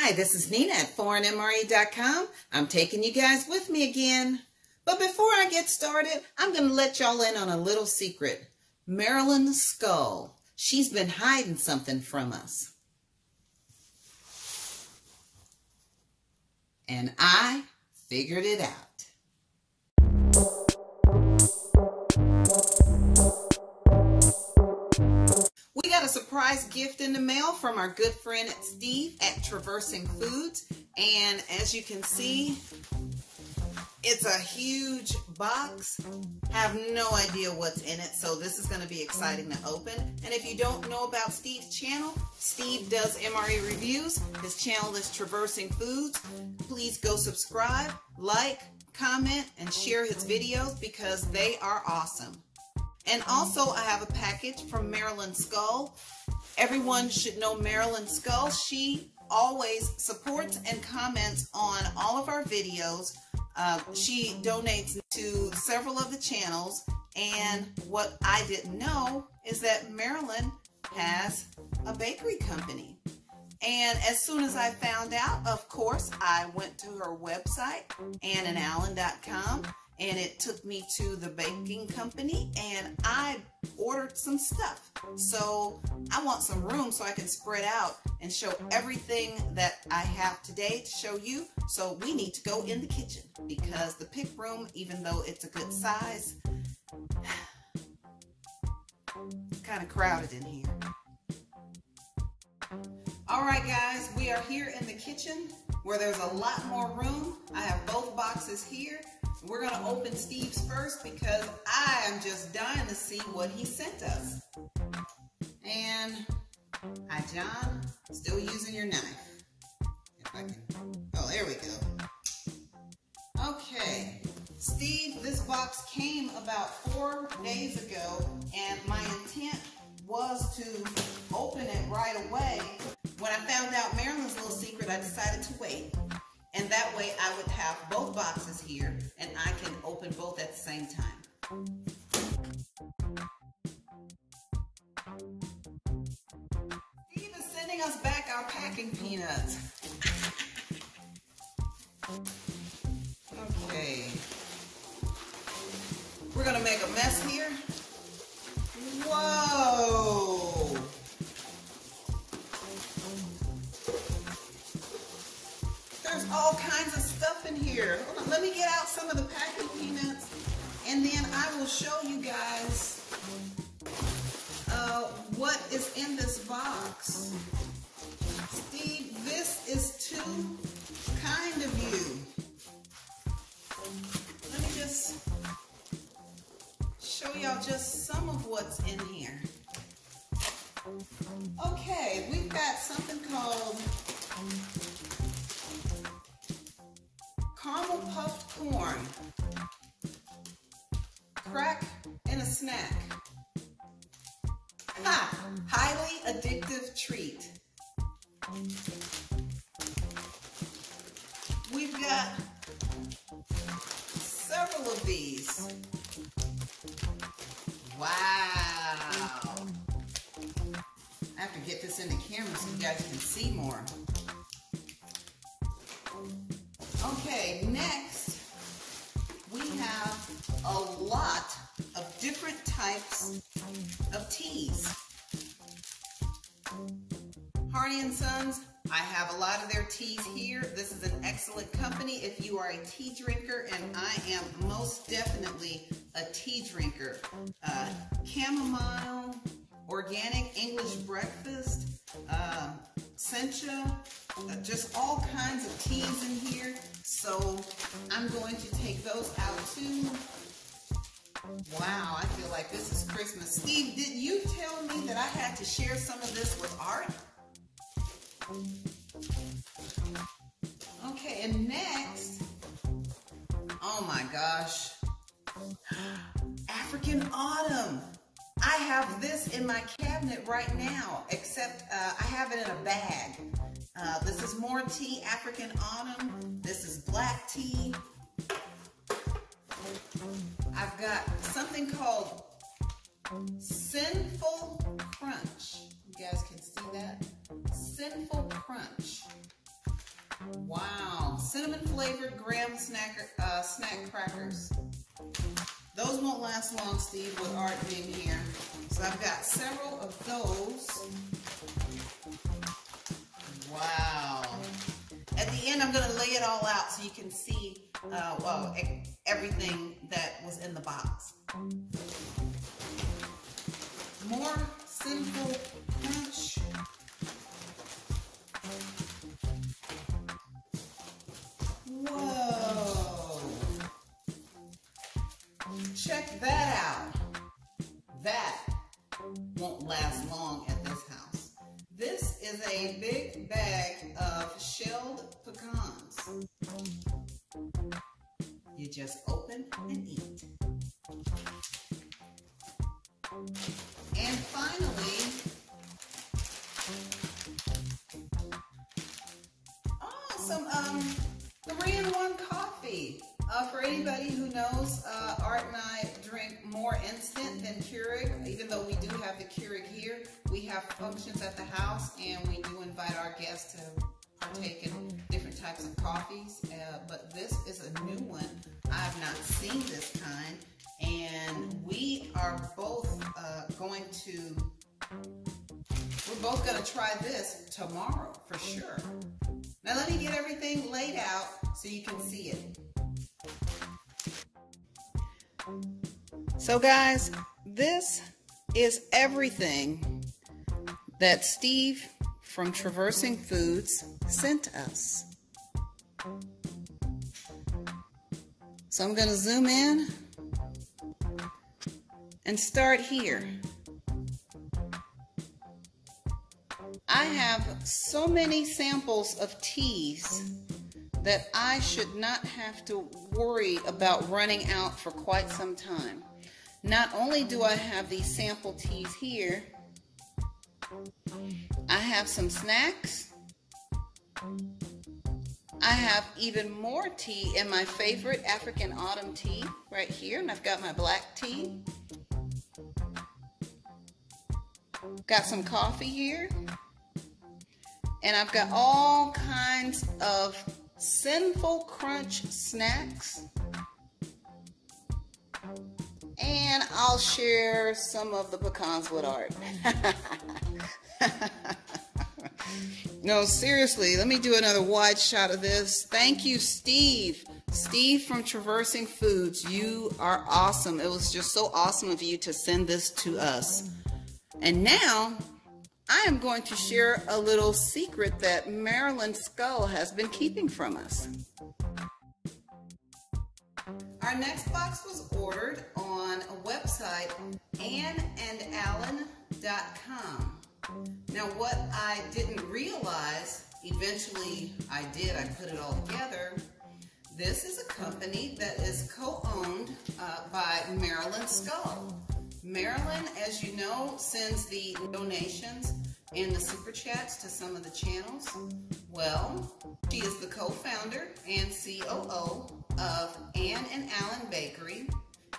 Hi, this is Nina at ForeignMRE.com. I'm taking you guys with me again. But before I get started, I'm going to let y'all in on a little secret. Marilyn's skull. She's been hiding something from us. And I figured it out. We got a surprise gift in the mail from our good friend Steve at Traversing Foods. And as you can see, it's a huge box. Have no idea what's in it, so this is going to be exciting to open. And if you don't know about Steve's channel, Steve does MRE reviews. His channel is Traversing Foods. Please go subscribe, like, comment, and share his videos because they are awesome. And also, I have a package from Marilyn Skull. Everyone should know Marilyn Skull. She always supports and comments on all of our videos. She donates to several of the channels. And what I didn't know is that Marilyn has a bakery company. And as soon as I found out, of course, I went to her website, AnnandAllen.com. And it took me to the baking company and I ordered some stuff. So I want some room so I can spread out and show everything that I have today to show you. So we need to go in the kitchen because the pick room, even though it's a good size, it's kind of crowded in here. All right, guys, we are here in the kitchen where there's a lot more room. I have both boxes here. We're going to open Steve's first because I am just dying to see what he sent us. And, hi John, still using your knife. If I can, oh, there we go. Okay, Steve, this box came about 4 days ago, and my intent was to open it right away. When I found out Marilyn's little secret, I decided to wait. And that way I would have both boxes here and I can open both at the same time. Steve is sending us back our packing peanuts. Okay. We're gonna make a mess here. Whoa! There's all kinds of stuff in here. Hold on, let me get out some of the packing peanuts and then I will show you guys what is in this box. Steve, this is too kind of you. Let me just show y'all just some of what's in here. Okay, we've got something called caramel puffed corn, crack in a snack. Ha! Highly addictive treat. We've got several of these. Wow! I have to get this in the camera so you guys can see more. Okay, next we have a lot of different types of teas. Hardy & Sons, I have a lot of their teas here. This is an excellent company if you are a tea drinker, and I am most definitely a tea drinker. Chamomile, organic English breakfast, sencha, just all kinds of teas in here. So I'm going to take those out too. Wow, I feel like this is Christmas. Steve, did you tell me that I had to share some of this with Art? Okay, and next, oh my gosh, African Autumn. I have this in my cabinet right now, except I have it in a bag. This is more tea, African Autumn. This is black tea. I've got something called Sinful Crunch. You guys can see that? Sinful Crunch. Wow, cinnamon flavored graham snack crackers. Those won't last long, Steve, with Art being here. So I've got several of those. Wow. At the end, I'm going to lay it all out so you can see well, everything that was in the box. More Sinful Crunch. Whoa. Check that out. That won't last long at this house. This is a big bag of shelled pecans. You just open and eat. And finally, some Korean one coffee. For anybody who knows, Art and I drink more instant than Keurig. Even though we do have the Keurig here, we have functions at the house, and we do invite our guests to partake in different types of coffees. But this is a new one. I have not seen this kind, and we are both we're both going to try this tomorrow for sure. Now let me get everything laid out so you can see it. So guys, this is everything that Steve from Traversing Foods sent us. So I'm going to zoom in and start here. I have so many samples of teas that I should not have to worry about running out for quite some time. Not only do I have these sample teas here, I have some snacks. I have even more tea in my favorite African autumn tea right here, and I've got my black tea. Got some coffee here. And I've got all kinds of Sinful Crunch snacks. And I'll share some of the pecans with Art. No, seriously, let me do another wide shot of this. Thank you, Steve. Steve from Traversing Foods. You are awesome. It was just so awesome of you to send this to us. And now, I am going to share a little secret that Marilyn Skull has been keeping from us. Our next box was ordered on a website, ForeignMRE.com. Now what I didn't realize, eventually I did, I put it all together. This is a company that is co-owned by Marilyn Skull. Marilyn, as you know, sends the donations and the super chats to some of the channels. Well, she is the co-founder and COO of Ann and Allen Bakery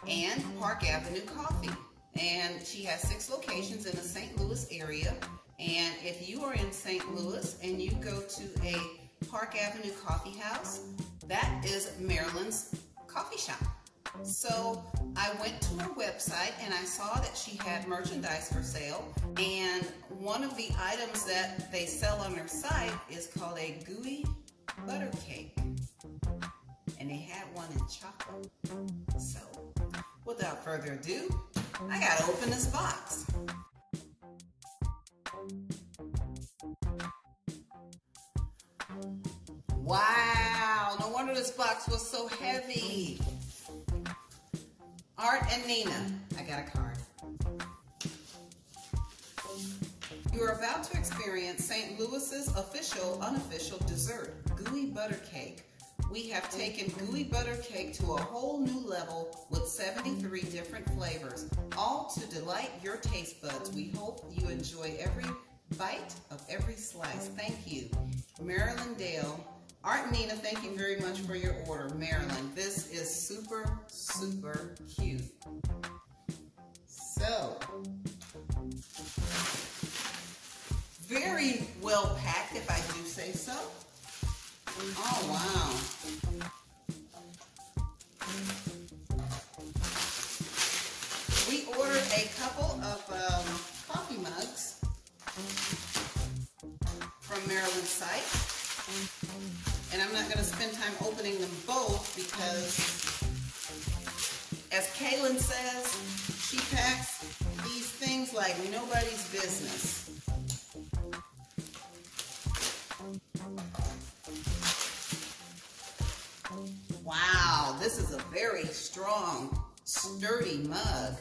and Park Avenue Coffee. And she has 6 locations in the St. Louis area. And if you are in St. Louis and you go to a Park Avenue coffee house, that is Marilyn's coffee shop. So I went to her website and I saw that she had merchandise for sale, and one of the items that they sell on her site is called a gooey butter cake, and they had one in chocolate. So without further ado, I gotta open this box. Wow, no wonder this box was so heavy. Art and Nina, I got a card. You are about to experience St. Louis's official, unofficial dessert, gooey butter cake. We have taken gooey butter cake to a whole new level with 73 different flavors, all to delight your taste buds. We hope you enjoy every bite of every slice. Thank you. Marilyn Dale. Art and Nina, thank you very much for your order. Marilyn, this is super, super cute. So, very well packed, if I do say so. Oh, wow. We ordered a couple of coffee mugs from Marilyn's site. And I'm not going to spend time opening them both because, as Kaylin says, she packs these things like nobody's business. Wow, this is a very strong, sturdy mug.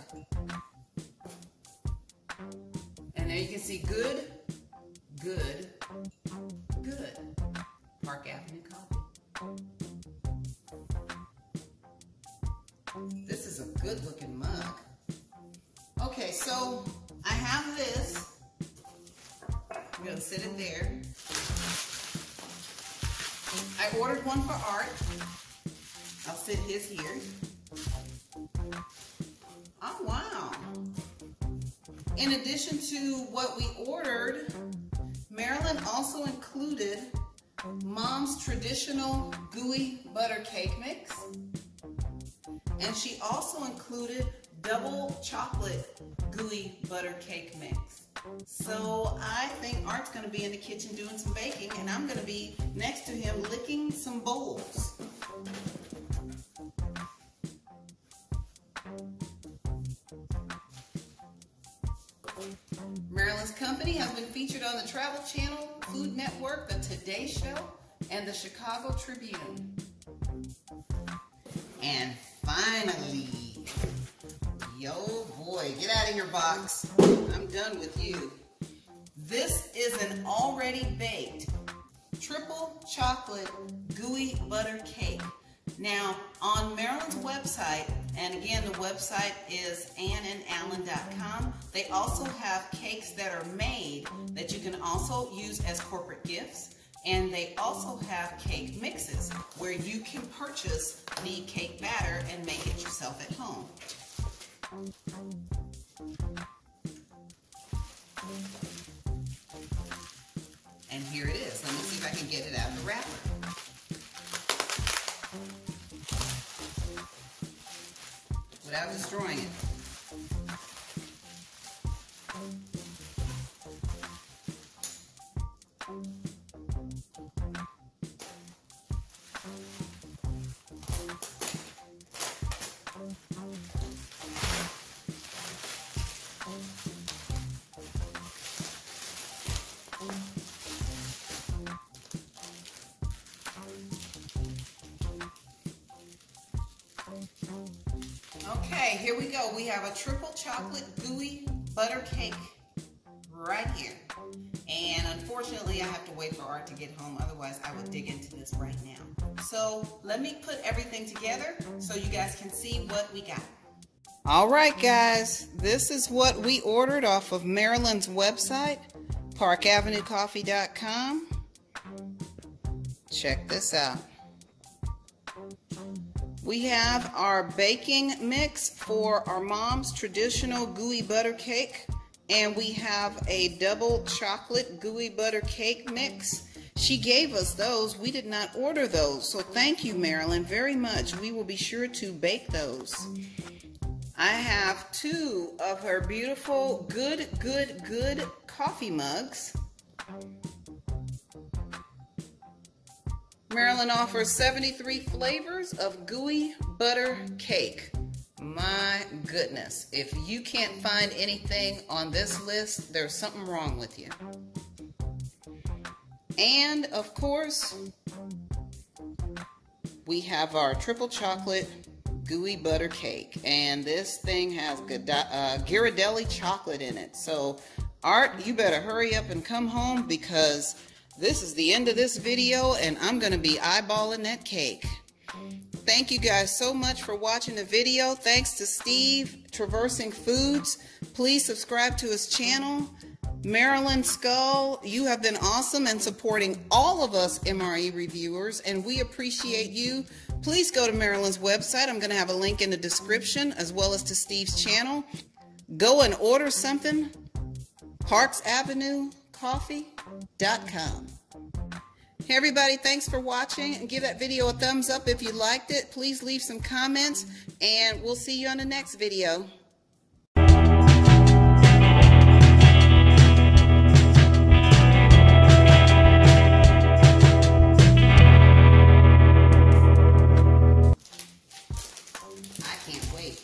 And there you can see good, good, good. Park Avenue coffee. This is a good looking mug. Okay, so I have this. I'm gonna sit it there. I ordered one for Art. I'll sit his here. Oh, wow. In addition to what we ordered, Marilyn also included Mom's traditional gooey butter cake mix. And she also included double chocolate gooey butter cake mix. So I think Art's gonna be in the kitchen doing some baking, and I'm gonna be next to him licking some bowls. Marilyn's company has been featured on the Travel Channel, Food Network, The Today Show, and the Chicago Tribune. And finally, yo boy, get out of here, box. I'm done with you. This is an already baked triple chocolate gooey butter cake. Now, on Marilyn's website, and again, the website is AnnandAllen.com, they also have cakes that are made that you can also use as corporate gifts. And they also have cake mixes where you can purchase the cake batter and make it yourself at home. And here it is. Let me see if I can get it out of the wrapper. Without destroying it. Okay, here we go. We have a triple chocolate gooey butter cake right here. And unfortunately, I have to wait for Art to get home. Otherwise, I would dig into this right now. So let me put everything together so you guys can see what we got. All right, guys. This is what we ordered off of Marilyn's website, ParkAvenueCoffee.com. Check this out. We have our baking mix for our mom's traditional gooey butter cake, and we have a double chocolate gooey butter cake mix. She gave us those. We did not order those, so thank you, Marilyn, very much. We will be sure to bake those. I have two of her beautiful good coffee mugs. Marilyn offers 73 flavors of gooey butter cake. My goodness, if you can't find anything on this list, there's something wrong with you. And of course, we have our triple chocolate gooey butter cake. And this thing has Ghirardelli chocolate in it. So Art, you better hurry up and come home because this is the end of this video and I'm going to be eyeballing that cake. Thank you guys so much for watching the video. Thanks to Steve, Traversing Foods. Please subscribe to his channel. Marilyn Skull, you have been awesome and supporting all of us MRE reviewers, and we appreciate you. Please go to Marilyn's website. I'm going to have a link in the description as well as to Steve's channel. Go and order something. ParkAvenueCoffee.com. Hey everybody, thanks for watching, and give that video a thumbs up if you liked it. Please leave some comments, and we'll see you on the next video. I can't wait.